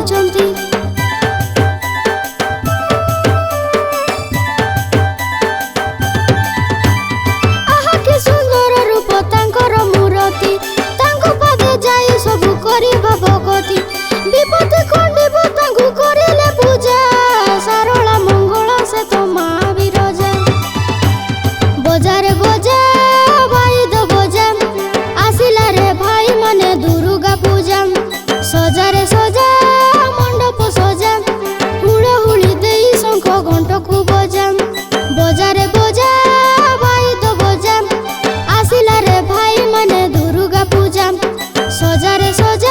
କରୁଛନ୍ତି। ଆହା କି ସୁନ୍ଦର ରୂପ ତାଙ୍କର ମୂରତି, ତାଙ୍କ ପାଦେ ଯାଇ ସବୁ କରିବା ଭଗତି। ବିପତ୍ତି ଖଣ୍ଡିବ ତାଙ୍କୁ କରିଲେ ପୂଜା, ସାରଳା ମଙ୍ଗଳ ସେ ତ ମା ବିରଜା। ବଜାରେ ବଜା ବାଇଦ ବଜା, ଆସିଲା ରେ ଭାଇ ମାନେ ଦୁର୍ଗା ପୂଜା। ସଜାରେ ସଜା ମଣ୍ଡପ ସଜା, ହୁଳହୁଳି ଦେଇ ଶଙ୍ଖ ଘଣ୍ଟକୁ ବଜା। ବଜାରେ ବଜା ବାଇଦ ବଜା, ଆସିଲା ରେ ଭାଇ ମାନେ ଦୁର୍ଗା ପୂଜା। ସଜାରେ ସଜା